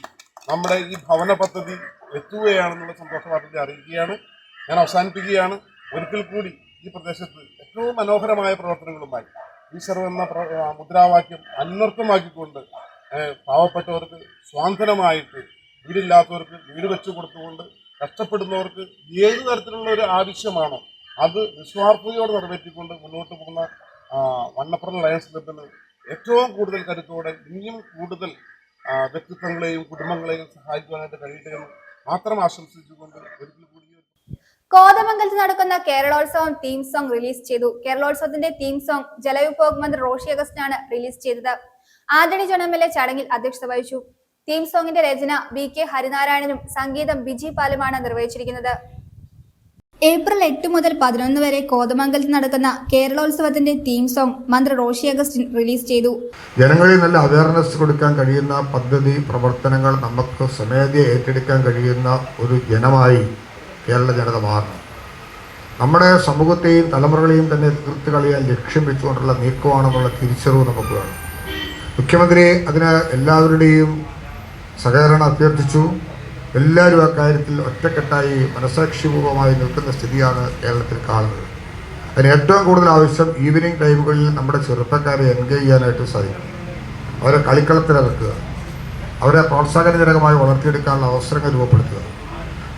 നമ്മുടെ ഈ ഭവന പദ്ധതി എത്തുകയാണെന്നുള്ള സന്തോഷ വാർത്തയെ അറിയിക്കുകയാണ്. ഞാൻ അവസാനിപ്പിക്കുകയാണ്. ഒരിക്കൽ കൂടി ഈ പ്രദേശത്ത് ഏറ്റവും മനോഹരമായ പ്രവർത്തനങ്ങളുമായി ഈശ്വർ എന്ന മുദ്രാവാക്യം അന്വർത്ഥമാക്കിക്കൊണ്ട് പാവപ്പെട്ടവർക്ക് സ്വാന്തനമായിട്ട് വീടില്ലാത്തവർക്ക് വീട് വെച്ചു കൊടുത്തുകൊണ്ട് കഷ്ടപ്പെടുന്നവർക്ക് ഏത് തരത്തിലുള്ള ഒരു ആവശ്യമാണോ അത് നിസ്വാർത്ഥതയോടെ നിറവേറ്റിക്കൊണ്ട് മുന്നോട്ട് പോകുന്ന വണ്ണപ്പുറം ലയൺസ് ക്ലബ്ബിന് ഏറ്റവും കൂടുതൽ കരുത്തോടെ ഇനിയും കൂടുതൽ വ്യക്തിത്വങ്ങളെയും കുടുംബങ്ങളെയും സഹായിക്കുവാനായിട്ട് കഴിയട്ടെ എന്ന് മാത്രം ആശംസിച്ചുകൊണ്ട് ഒരിക്കൽ കൂടി കോതമംഗലത്ത് നടക്കുന്ന കേരളോത്സവം തീം സോങ് റിലീസ് ചെയ്തു. കേരളോത്സവത്തിന്റെ തീം സോങ് ജലവിഭവ വകുപ്പ് മന്ത്രി റോഷി അഗസ്റ്റിനാണ് റിലീസ് ചെയ്തത്. ആന്റണി ജോൺ MLA ചടങ്ങിൽ അധ്യക്ഷത വഹിച്ചു. തീം സോങ്ങിന്റെ രചന VK ഹരിനാരായണനും സംഗീതം ബിജി പാലുമാണ് നിർവഹിച്ചിരിക്കുന്നത്. ഏപ്രിൽ 8 മുതൽ 11 വരെ കോതമംഗലത്ത് നടക്കുന്ന കേരളോത്സവത്തിന്റെ തീം സോങ് മന്ത്രി റോഷി അഗസ്റ്റിൻ റിലീസ് ചെയ്തു. ജനങ്ങളിൽ നല്ല അവയർനെസ് കൊടുക്കാൻ കഴിയുന്ന പദ്ധതി പ്രവർത്തനങ്ങൾ നമുക്ക് സ്വമേധയെ ഏറ്റെടുക്കാൻ കഴിയുന്ന ഒരു ജനമായി കേരള ജനത മാറണം. നമ്മുടെ സമൂഹത്തെയും തലമുറകളെയും തന്നെ തീർത്ത് കളയാൻ ലക്ഷ്യം വെച്ചുകൊണ്ടുള്ള നീക്കമാണെന്നുള്ള തിരിച്ചറിവ് നമുക്ക് വേണം. മുഖ്യമന്ത്രി അതിന് എല്ലാവരുടെയും സഹകരണം അഭ്യർത്ഥിച്ചു. എല്ലാവരും അക്കാര്യത്തിൽ ഒറ്റക്കെട്ടായി മനസാക്ഷിപൂർവമായി നിൽക്കുന്ന സ്ഥിതിയാണ് കേരളത്തിൽ കാണുന്നത്. അതിന് ഏറ്റവും കൂടുതൽ ആവശ്യം ഈവനിങ് ടൈമുകളിൽ നമ്മുടെ ചെറുപ്പക്കാരെ എൻഗേജ് ചെയ്യാനായിട്ട് സാധിക്കും. അവരെ കളിക്കളത്തിലിറക്കുക, അവരെ പ്രോത്സാഹനജനകമായി വളർത്തിയെടുക്കാനുള്ള അവസരങ്ങൾ രൂപപ്പെടുത്തുക.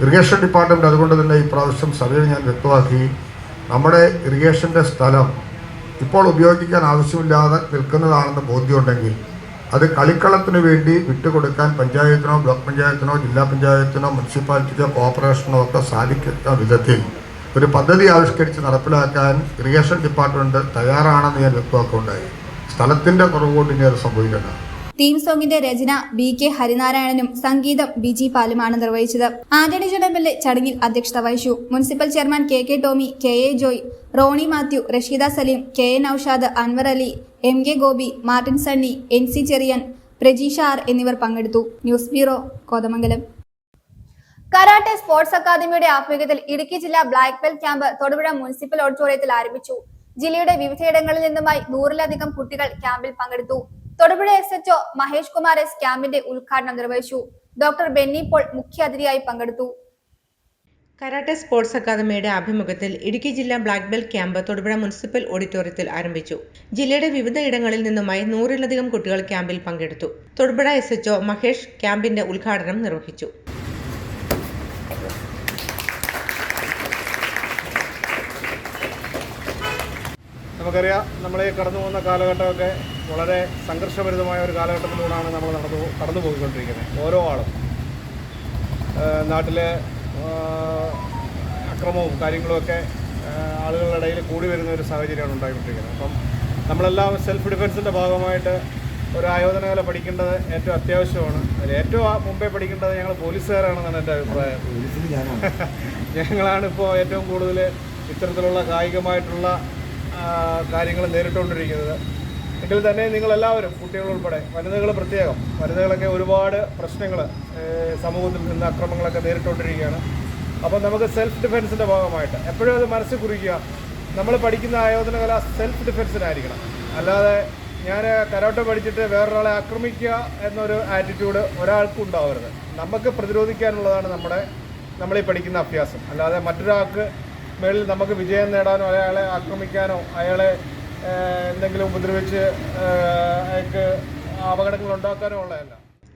ഇറിഗേഷൻ ഡിപ്പാർട്ട്മെൻറ്റ് അതുകൊണ്ട് തന്നെ ഇപ്രാവശ്യം സഭയിൽ ഞാൻ വ്യക്തമാക്കി, നമ്മുടെ ഇറിഗേഷൻ്റെ സ്ഥലം ഇപ്പോൾ ഉപയോഗിക്കാൻ ആവശ്യമില്ലാതെ നിൽക്കുന്നതാണെന്ന് ബോധ്യമുണ്ടെങ്കിൽ അത് കളിക്കളത്തിന് വേണ്ടി വിട്ടുകൊടുക്കാൻ പഞ്ചായത്തിനോ ബ്ലോക്ക് പഞ്ചായത്തിനോ ജില്ലാ പഞ്ചായത്തിനോ മുനിസിപ്പാലിറ്റിക്കോ കോർപ്പറേഷനോ ഒക്കെ സാധിക്കുന്ന വിധത്തിൽ ഒരു പദ്ധതി ആവിഷ്കരിച്ച് നടപ്പിലാക്കാൻ ഇറിഗേഷൻ ഡിപ്പാർട്ട്മെൻറ്റ് തയ്യാറാണെന്ന് ഞാൻ വ്യക്തമാക്കുകയുണ്ടായി. സ്ഥലത്തിൻ്റെ കുറവുകൊണ്ട് ഇനി അത് സംഭവിക്കേണ്ട. തീം സോങ്ങിന്റെ രചന VK ഹരിനാരായണനും സംഗീതം ബിജി പാലുമാണ് നിർവഹിച്ചത്. ആന്റണി ജോൺ MLA ചടങ്ങിൽ അധ്യക്ഷത വഹിച്ചു. Municipal chairman KK Tomy, KA Joy, Ronnie Mathew, Rasheeda Saleem, KA Naushad, Anwar Ali, MK Gopi, Martin Sunny, NC Cherian, Prajeesha R എന്നിവർ പങ്കെടുത്തു. News bureau, Kothamangalam. Karate sports അക്കാദമിയുടെ ആഭിമുഖ്യത്തിൽ ഇടുക്കി ജില്ലാ black belt camp Thodupuzha municipal ഓഡിറ്റോറിയത്തിൽ ആരംഭിച്ചു. ജില്ലയുടെ വിവിധയിടങ്ങളിൽ നിന്നുമായി 100-ലധികം കുട്ടികൾ ക്യാമ്പിൽ പങ്കെടുത്തു. തൊടുപുഴ SHO മഹേഷ് കുമാർ S ക്യാമ്പിന്റെ ഉദ്ഘാടനം നിർവഹിച്ചു. ഡോക്ടർ ബെന്നി പോൾ മുഖ്യാതിഥിയായി പങ്കെടുത്തു. കരാട്ടെ സ്പോർട്സ് അക്കാദമിയുടെ ആഭിമുഖ്യത്തിൽ ഇടുക്കി ജില്ലാ black belt camp Thodupuzha municipal ഓഡിറ്റോറിയത്തിൽ ആരംഭിച്ചു. ജില്ലയുടെ വിവിധ ഇടങ്ങളിൽ നിന്നുമായി 100-ലധികം കുട്ടികൾ ക്യാമ്പിൽ പങ്കെടുത്തു. തൊടുപുഴ SHO മഹേഷ് ക്യാമ്പിന്റെ ഉദ്ഘാടനം നിർവഹിച്ചു. നമുക്കറിയാം നമ്മളീ കടന്നു പോകുന്ന കാലഘട്ടമൊക്കെ വളരെ സംഘർഷഭരിതമായ ഒരു കാലഘട്ടത്തിലൂടെയാണ് നമ്മൾ കടന്നു പോയിക്കൊണ്ടിരിക്കുന്നത്. ഓരോ ആളും നാട്ടിലെ അക്രമവും കാര്യങ്ങളുമൊക്കെ ആളുകളുടെ ഇടയിൽ കൂടി വരുന്ന ഒരു സാഹചര്യമാണ് ഉണ്ടായിക്കൊണ്ടിരിക്കുന്നത്. അപ്പം നമ്മളെല്ലാം സെൽഫ് ഡിഫെൻസിൻ്റെ ഭാഗമായിട്ട് ഒരു ആയോധനകല പഠിക്കേണ്ടത് ഏറ്റവും അത്യാവശ്യമാണ്. അതിൽ ഏറ്റവും മുമ്പേ പഠിക്കേണ്ടത് ഞങ്ങൾ പോലീസുകാരാണെന്നാണ് എൻ്റെ അഭിപ്രായം. ഞങ്ങളാണിപ്പോൾ ഏറ്റവും കൂടുതൽ ഇത്തരത്തിലുള്ള കായികമായിട്ടുള്ള കാര്യങ്ങൾ നേരിട്ടുകൊണ്ടിരിക്കുന്നത്. എങ്കിൽ തന്നെ നിങ്ങളെല്ലാവരും, കുട്ടികളുൾപ്പെടെ, വനിതകൾ പ്രത്യേകം, വനിതകളൊക്കെ ഒരുപാട് പ്രശ്നങ്ങൾ സമൂഹത്തിൽ നിന്ന് അക്രമങ്ങളൊക്കെ നേരിട്ടുകൊണ്ടിരിക്കുകയാണ്. അപ്പം നമുക്ക് സെൽഫ് ഡിഫെൻസിൻ്റെ ഭാഗമായിട്ട് എപ്പോഴും അത് മനസ്സിൽ കുറിക്കുക, നമ്മൾ പഠിക്കുന്ന ആയോധനകല സെൽഫ് ഡിഫെൻസിനായിരിക്കണം. അല്ലാതെ ഞാൻ കരാട്ടെ പഠിച്ചിട്ട് വേറൊരാളെ ആക്രമിക്കുക എന്നൊരു ആറ്റിറ്റ്യൂഡ് ഒരാൾക്കും ഉണ്ടാവരുത്. നമുക്ക് പ്രതിരോധിക്കാനുള്ളതാണ് നമ്മളീ പഠിക്കുന്ന അഭ്യാസം. അല്ലാതെ മറ്റൊരാൾക്ക് മേളിൽ നമുക്ക് വിജയം നേടാനോ അയാളെ ആക്രമിക്കാനോ അയാളെ എന്തെങ്കിലും ഉപദ്രവിച്ച് അയാൾക്ക് അപകടങ്ങൾ ഉണ്ടാക്കാനോ ഉള്ളതല്ല.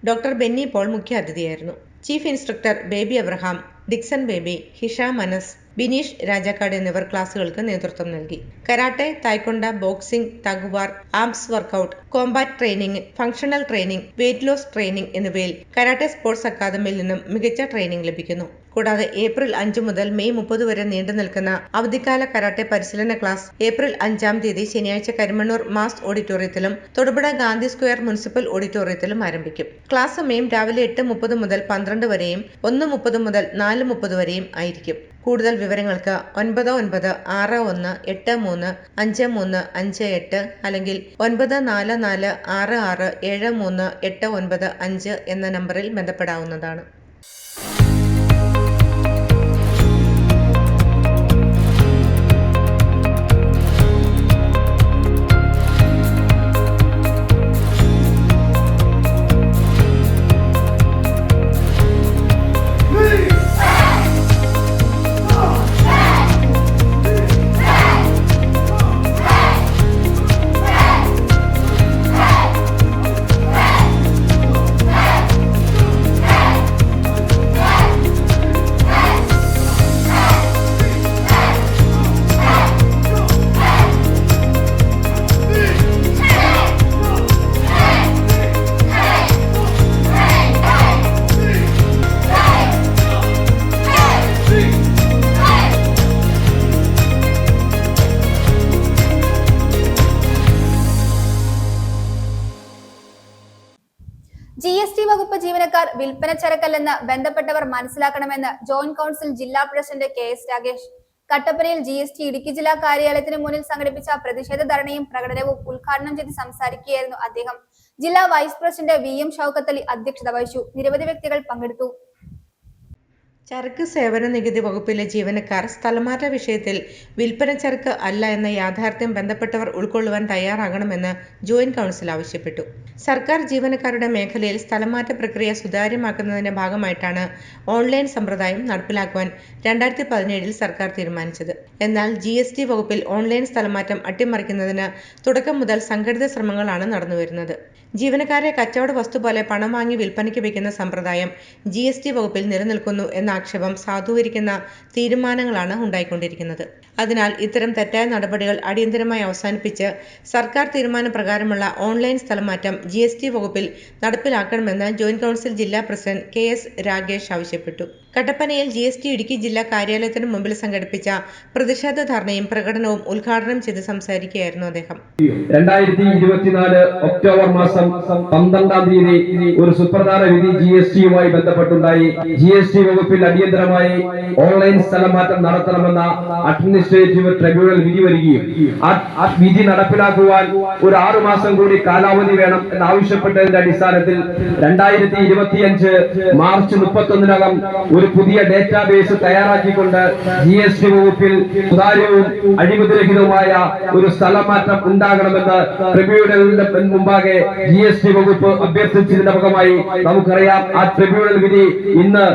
ഡോക്ടർ ബെന്നി പോൾ മുഖ്യ അതിഥിയായിരുന്നു. ചീഫ് ഇൻസ്ട്രക്ടർ ബേബി അബ്രഹാം, ഡിക്സൺ ബേബി, ഹിഷാം അനസ്, ബിനീഷ് രാജാക്കാട് എന്നിവർ ക്ലാസുകൾക്ക് നേതൃത്വം നൽകി. കരാട്ടെ, തായ്ക്കൊണ്ട, ബോക്സിംഗ്, തഗ്വാർ, arms workout, combat training, functional training, weight loss training എന്നിവയിൽ കരാട്ടെ സ്പോർട്സ് അക്കാദമിയിൽ നിന്നും മികച്ച ട്രെയിനിംഗ് ലഭിക്കുന്നു. കൂടാതെ ഏപ്രിൽ 5 മുതൽ മെയ് 30 വരെ നീണ്ടു നിൽക്കുന്ന അവധിക്കാല കരാട്ടെ പരിശീലന ക്ലാസ് ഏപ്രിൽ 5-ാം തീയതി ശനിയാഴ്ച കരിമണ്ണൂർ മാസ് ഓഡിറ്റോറിയത്തിലും തൊടുപുഴ ഗാന്ധി സ്ക്വയർ മുനിസിപ്പൽ ഓഡിറ്റോറിയത്തിലും ആരംഭിക്കും. ക്ലാസ് സമയം രാവിലെ 8:30 മുതൽ 12 വരെയും 1:30 മുതൽ 4:30 വരെയും ആയിരിക്കും. കൂടുതൽ വിവരങ്ങൾക്ക് 9981835358 അല്ലെങ്കിൽ 9446673895 എന്ന നമ്പറിൽ ബന്ധപ്പെടാവുന്നതാണ്. GST വകുപ്പ് ജീവനക്കാർ വിൽപ്പന ചരക്കല്ലെന്ന് ബന്ധപ്പെട്ടവർ മനസ്സിലാക്കണമെന്ന് ജോയിന്റ് കൌൺസിൽ ജില്ലാ പ്രസിഡന്റ് KS രാഗേഷ്. കട്ടപ്പനയിൽ GST ഇടുക്കി ജില്ലാ കാര്യാലയത്തിന് മുന്നിൽ സംഘടിപ്പിച്ച പ്രതിഷേധ ധർണയും പ്രകടനവും ഉദ്ഘാടനം ചെയ്ത് സംസാരിക്കുകയായിരുന്നു അദ്ദേഹം. ജില്ലാ vice president VM Shoukath Ali അധ്യക്ഷത വഹിച്ചു. നിരവധി വ്യക്തികൾ പങ്കെടുത്തു. ചരക്ക് സേവന നികുതി വകുപ്പിലെ ജീവനക്കാർ സ്ഥലമാറ്റ വിഷയത്തിൽ വിൽപ്പന ചരക്ക് അല്ല എന്ന യാഥാർത്ഥ്യം ബന്ധപ്പെട്ടവർ ഉൾക്കൊള്ളുവാൻ തയ്യാറാകണമെന്ന് ജോയിന്റ് കൌൺസിൽ ആവശ്യപ്പെട്ടു. സർക്കാർ ജീവനക്കാരുടെ മേഖലയിൽ സ്ഥലമാറ്റ പ്രക്രിയ സുതാര്യമാക്കുന്നതിന്റെ ഭാഗമായിട്ടാണ് ഓൺലൈൻ സമ്പ്രദായം നടപ്പിലാക്കുവാൻ 2017 സർക്കാർ തീരുമാനിച്ചത്. എന്നാൽ GST വകുപ്പിൽ ഓൺലൈൻ സ്ഥലമാറ്റം അട്ടിമറിക്കുന്നതിന് തുടക്കം മുതൽ സംഘടിത ശ്രമങ്ങളാണ് നടന്നുവരുന്നത്. ജീവനക്കാരെ കച്ചവട വസ്തു പോലെ പണം വാങ്ങി വിൽപ്പനയ്ക്ക് വയ്ക്കുന്ന സമ്പ്രദായം GST വകുപ്പിൽ നിലനിൽക്കുന്നു എന്ന ആക്ഷേപം സാധൂകരിക്കുന്ന തീരുമാനങ്ങളാണ് ഉണ്ടായിക്കൊണ്ടിരിക്കുന്നത്. അതിനാൽ ഇത്തരം തെറ്റായ നടപടികൾ അടിയന്തരമായി അവസാനിപ്പിച്ച് സർക്കാർ തീരുമാനപ്രകാരമുള്ള ഓൺലൈൻ സ്ഥലമാറ്റം GST വകുപ്പിൽ നടപ്പിലാക്കണമെന്ന് ജോയിന്റ് കൌൺസിൽ ജില്ലാ പ്രസിഡന്റ് KS രാഗേഷ് ആവശ്യപ്പെട്ടു. കട്ടപ്പനയിൽ GST ഇടുക്കി ജില്ലാ കാര്യാലയത്തിന് മുമ്പിൽ സംഘടിപ്പിച്ച പ്രതിഷേധ ധർണയും പ്രകടനവും ഉദ്ഘാടനം ചെയ്ത് സംസാരിക്കുകയായിരുന്നു അദ്ദേഹം. 2024 ഒക്ടോബർ മാസം 12-ാം തീയതി ഒരു സുപ്രധാന വിധി GSTയുമായി ബന്ധപ്പെട്ടുണ്ടായി. GST വകുപ്പിൽ അടിയന്തരമായി ഓൺലൈൻ സ്ഥലമാറ്റം നടത്തണമെന്ന അഡ്മിനിസ്ട്രേറ്റീവ് ട്രിബ്യൂണൽ വിധി വരികയും ആ വിധി നടപ്പിലാക്കുവാൻ ഒരു 6 മാസം കൂടി കാലാവധി വേണം എന്നാവശ്യപ്പെട്ടതിന്റെ അടിസ്ഥാനത്തിൽ 2025 മാർച്ച് 31-നകം ഒരു പുതിയ ഡേറ്റാബേസ് തയ്യാറാക്കിക്കൊണ്ട് GST വകുപ്പിൽ സുതാര്യവും അഴിമതിരഹിതവുമായ ഒരു സ്ഥലമാറ്റം ഉണ്ടാകണമെന്ന് ട്രിബ്യൂണലിന്റെ മുമ്പാകെ GST വകുപ്പ് അഭ്യർത്ഥിച്ചതിന്റെ ഭാഗമായി നമുക്കറിയാം ആ ട്രിബ്യൂണൽ വിധി ഇന്ന്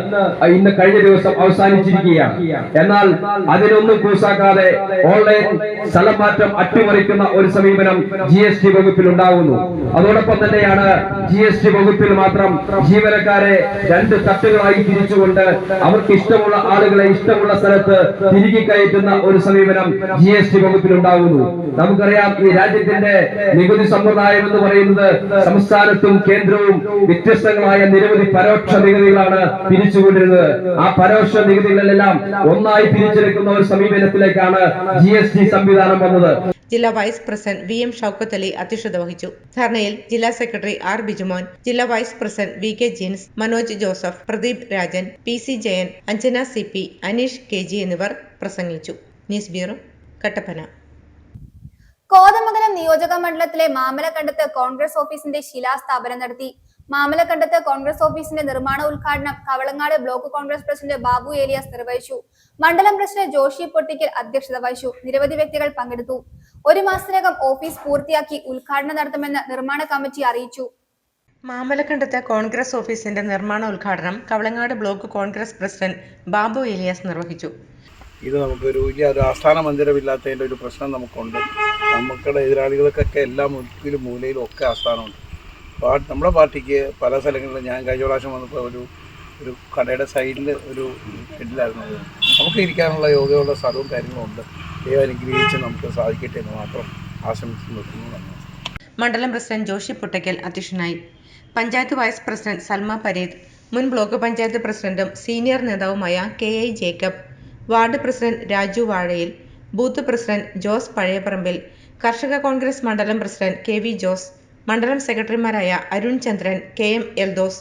കഴിഞ്ഞ ദിവസം അവസാനിച്ചിരിക്കുകയാണ്. എന്നാൽ അതിനൊന്നും കൂസാക്കാതെ ഓൺലൈൻ സ്ഥലമാറ്റം അട്ടിമറിക്കുന്ന ഒരു സമീപനം GST വകുപ്പിൽ ഉണ്ടാകുന്നു. അതോടൊപ്പം തന്നെയാണ് GST വകുപ്പിൽ മാത്രം ജീവനക്കാരെ 2 തട്ടുകളായി തിരിച്ചുകൊണ്ട് അവർക്ക് ഇഷ്ടമുള്ള ആളുകളെ ഇഷ്ടമുള്ള സ്ഥലത്ത് തിരികെ കയറ്റുന്ന ഒരു സമീപനം GST വകുപ്പിൽ ഉണ്ടാകുന്നു. നമുക്കറിയാം, ഈ രാജ്യത്തിന്റെ നികുതി സമ്പ്രദായം എന്ന് പറയുന്നത് സംസ്ഥാനത്തും കേന്ദ്രവും വ്യത്യസ്തങ്ങളായ നിരവധി പരോക്ഷ നികുതികളാണ് പിരിച്ചുകൊണ്ടിരുന്നത്. ആ പരോക്ഷ നികുതികളെല്ലാം ഒന്നായി പിരിച്ചെടുക്കുന്ന ഒരു സമീപനത്തിലേക്കാണ് GST സംവിധാനം വന്നത്. ജില്ലാ vice president VM Shoukath Ali അധ്യക്ഷത വഹിച്ചു. ധർണയിൽ ജില്ലാ സെക്രട്ടറി R ബിജുമോൻ, ജില്ലാ vice president VK Jeens, Manoj Joseph, Pradeep Rajan, PC Jayan, Anjana CP, Aneesh KG എന്നിവർ പ്രസംഗിച്ചു. News bureau, Kattappana. കോതമംഗലം നിയോജക മണ്ഡലത്തിലെ മാമലക്കണ്ടത്ത് കോൺഗ്രസ് ഓഫീസിന്റെ ശിലാസ്ഥാപനം നടത്തി. മാമലക്കണ്ടത്ത് കോൺഗ്രസ് ഓഫീസിന്റെ നിർമ്മാണ ഉദ്ഘാടനം കവളങ്ങാട് ബ്ലോക്ക് കോൺഗ്രസ് പ്രസിഡന്റ് ബാബു ഏലിയാസ് നിർവഹിച്ചു. മണ്ഡലം പ്രസിഡന്റ് ജോഷി പൊട്ടിക്കൽ അധ്യക്ഷത വഹിച്ചു. നിരവധി വ്യക്തികൾ പങ്കെടുത്തു. 1 മാസത്തിനകം ഓഫീസ് പൂർത്തിയാക്കി ഉദ്ഘാടനം നടത്തുമെന്ന് നിർമ്മാണ കമ്മിറ്റി അറിയിച്ചു. മാമലക്കണ്ടത്ത് കോൺഗ്രസ് ഓഫീസിന്റെ നിർമ്മാണ ഉദ്ഘാടനം കവളങ്ങാട് ബ്ലോക്ക് കോൺഗ്രസ് പ്രസിഡന്റ് ബാബു ഏലിയാസ് നിർവഹിച്ചു. ഇത് നമുക്കൊരു വലിയ ആസ്ഥാന മന്ദിരമില്ലാത്തതിൻ്റെ ഒരു പ്രശ്നം നമുക്കുണ്ട്. നമുക്കുടെ എതിരാളികൾക്കൊക്കെ എല്ലാ മുക്കിലും മൂലയിലും ഒക്കെ ആസ്ഥാനമുണ്ട്. നമ്മുടെ പാർട്ടിക്ക് പല സ്ഥലങ്ങളിലും, ഞാൻ കഴിഞ്ഞ പ്രാവശ്യം വന്നപ്പോൾ ഒരു കടയുടെ സൈഡിൽ ഒരു ഷെഡിലായിരുന്നു. നമുക്ക് ഇരിക്കാനുള്ള യോഗ്യമുള്ള സ്ഥലവും കാര്യങ്ങളും ഉണ്ട്. ദൈവം അനുഗ്രഹിച്ച് നമുക്ക് സാധിക്കട്ടെ എന്ന് മാത്രം ആശംസിച്ച് നിർത്തുന്നു. മണ്ഡലം പ്രസിഡന്റ് ജോഷി പൊട്ടക്കൽ അധ്യക്ഷനായി. പഞ്ചായത്ത് വൈസ് പ്രസിഡന്റ് സൽമ പരീദ്, മുൻ ബ്ലോക്ക് പഞ്ചായത്ത് പ്രസിഡന്റും സീനിയർ നേതാവുമായ KI Jacob, ward president Raju Vazhayil, booth president Jose Pazhayaparambil, കർഷക കോൺഗ്രസ് മണ്ഡലം പ്രസിഡന്റ് KV ജോസ്, മണ്ഡലം സെക്രട്ടറിമാരായ അരുൺ ചന്ദ്രൻ, KM എൽദോസ്,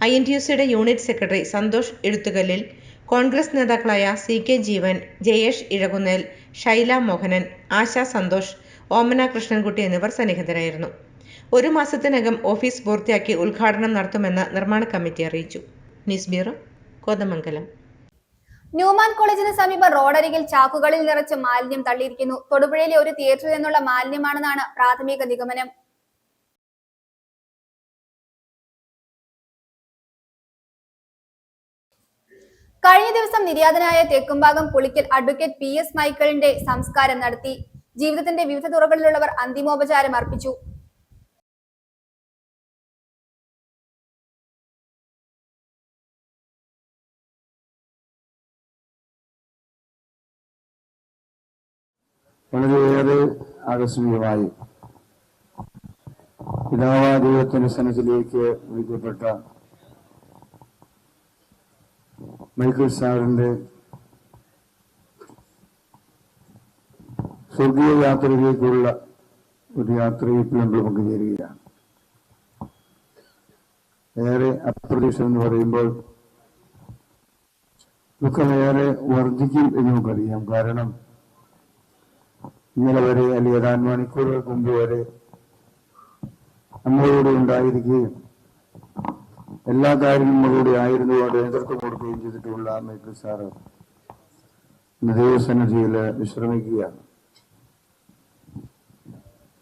INTUCയുടെ യൂണിറ്റ് സെക്രട്ടറി സന്തോഷ് എഴുത്തുകല്ലിൽ, കോൺഗ്രസ് നേതാക്കളായ CK ജീവൻ, ജയേഷ് ഇഴകുന്നേൽ, ഷൈല മോഹനൻ, ആശ സന്തോഷ്, ഓമന കൃഷ്ണൻകുട്ടി എന്നിവർ സന്നിഹിതരായിരുന്നു. 1 മാസത്തിനകം ഓഫീസ് പൂർത്തിയാക്കി ഉദ്ഘാടനം നടത്തുമെന്ന് നിർമ്മാണ കമ്മിറ്റി അറിയിച്ചു. News bureau, Kothamangalam. ന്യൂമാൻ കോളേജിന് സമീപം റോഡരികിൽ ചാക്കുകളിൽ നിറച്ച് മാലിന്യം തള്ളിയിരിക്കുന്നു. തൊടുപുഴയിലെ ഒരു തിയേറ്ററിൽ നിന്നുള്ള മാലിന്യമാണെന്നാണ് പ്രാഥമിക നിഗമനം. കഴിഞ്ഞ ദിവസം നിര്യാതനായ തെക്കുംഭാഗം പുളിക്കൽ അഡ്വക്കേറ്റ് PS മൈക്കിളിന്റെ സംസ്കാരം നടത്തി. ജീവിതത്തിന്റെ വിവിധ തുറകളിലുള്ളവർ അന്തിമോപചാരം അർപ്പിച്ചു. വളരെയേറെ ആകസ്മികമായി പിതാവായ ദൈവത്തിന്റെ സന്നിധിയിലേക്ക് വിളിക്കപ്പെട്ട മൈക്കിൾ സാറിന്റെ സ്വർഗീയ യാത്രയിലേക്കുള്ള ഒരു യാത്രയിൽ നമ്മൾ പങ്കുചേരുകയാണ്. ഏറെ അപ്രതീക്ഷിതം എന്ന് പറയുമ്പോൾ ദുഃഖമേറെ വർദ്ധിക്കും എന്ന് നമുക്കറിയാം. കാരണം ഇന്നലെ വരെ അല്ലെങ്കിൽ ഏതാനും മണിക്കൂറുകൾക്ക് മുമ്പ് വരെ നമ്മളോട് ഉണ്ടായിരിക്കുകയും എല്ലാ കാര്യവും നമ്മളോട് ആയിരുന്നുകൊണ്ട് നേതൃത്വം കൊടുക്കുകയും ചെയ്തിട്ടുള്ള മൈക്കിൾ സാറ് ദൈവസന്നിധിയിൽ വിശ്രമിക്കുകയാണ്.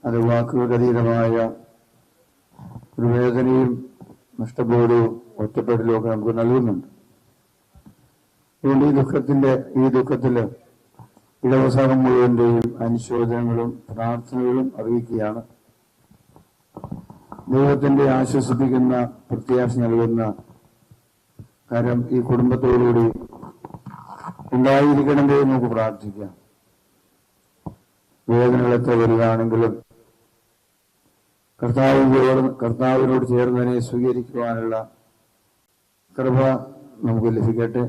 അത് വാക്കുകൾക്കതീതമായ ഒരു വേദനയും നഷ്ടബോധവും ഒറ്റപ്പെടലും ഒക്കെ നമുക്ക് നൽകുന്നുണ്ട്. അതുകൊണ്ട് ഈ ദുഃഖത്തില് ഇടവസഭം മുഴുവന്റെയും അനുശോചനങ്ങളും പ്രാർത്ഥനകളും അറിയിക്കുകയാണ്. ദൈവത്തിന്റെ ആശ്വസിപ്പിക്കുന്ന പ്രത്യാശ നൽകുന്ന കാര്യം ഈ കുടുംബത്തോടുകൂടി ഉണ്ടായിരിക്കണമെന്ന് നമുക്ക് പ്രാർത്ഥിക്കാം. വേദനകൾ എത്ര വലുതാണെങ്കിലും കർത്താവിനോട് ചേർന്നതിനെ സ്വീകരിക്കുവാനുള്ള കൃപ നമുക്ക് ലഭിക്കട്ടെ.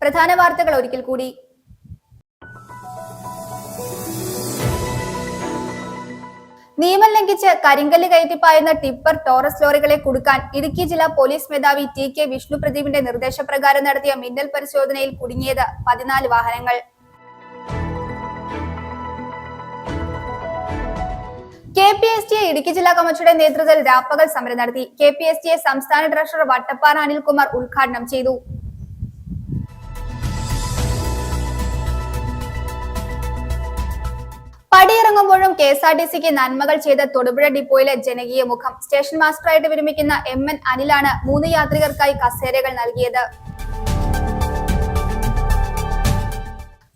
പ്രധാന വാർത്തകൾ ഒരിക്കൽ കൂടി. നിയമം ലംഘിച്ച് കരിങ്കല്ല് കയറ്റിപ്പായുന്ന ടിപ്പർ ടോറസ് ലോറികളെ കുടുക്കാൻ ഇടുക്കി ജില്ലാ പോലീസ് മേധാവി TK വിഷ്ണുപ്രദീപിന്റെ നിർദ്ദേശപ്രകാരം നടത്തിയ മിന്നൽ പരിശോധനയിൽ കുടുങ്ങിയത് 14 വാഹനങ്ങൾ. KPSTA ഇടുക്കി ജില്ലാ കമ്മിറ്റിയുടെ നേതൃത്വത്തിൽ രാപ്പകൽ സമരം നടത്തി. KPSTA സംസ്ഥാന ട്രഷറർ വട്ടപ്പാറ അനിൽകുമാർ ഉദ്ഘാടനം ചെയ്തു. പടിയിറങ്ങുമ്പോഴും KSRTCക്ക് നന്മകൾ ചെയ്ത തൊടുപുഴ ഡിപ്പോയിലെ ജനകീയ മുഖം സ്റ്റേഷൻ മാസ്റ്ററായിട്ട് വിരമിക്കുന്ന MN അനിലാണ് 3 യാത്രികർക്കായി കസേരകൾ നൽകിയത്.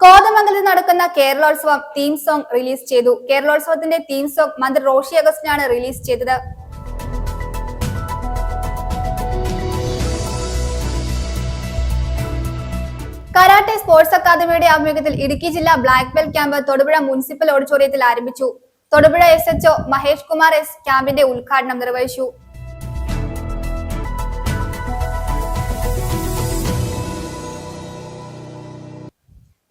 കോതമംഗലത്ത് നടക്കുന്ന കേരളോത്സവം തീം സോങ് റിലീസ് ചെയ്തു. കേരളോത്സവത്തിന്റെ തീം സോങ് മന്ത്രി റോഷി അഗസ്റ്റിനാണ് റിലീസ് ചെയ്തത്. കരാട്ടെ സ്പോർട്സ് അക്കാദമിയുടെ ആഭിമുഖ്യത്തിൽ ഇടുക്കി ജില്ലാ black belt camp Thodupuzha municipal ഓഡിറ്റോറിയത്തിൽ ആരംഭിച്ചു. തൊടുപുഴ SHO മഹേഷ് കുമാർ S ക്യാമ്പിന്റെ ഉദ്ഘാടനം നിർവഹിച്ചു.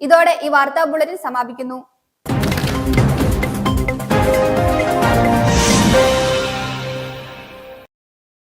ഇതോടെ ഈ വാർത്താ ബുള്ളറ്റിൻ സമാപിക്കുന്നു.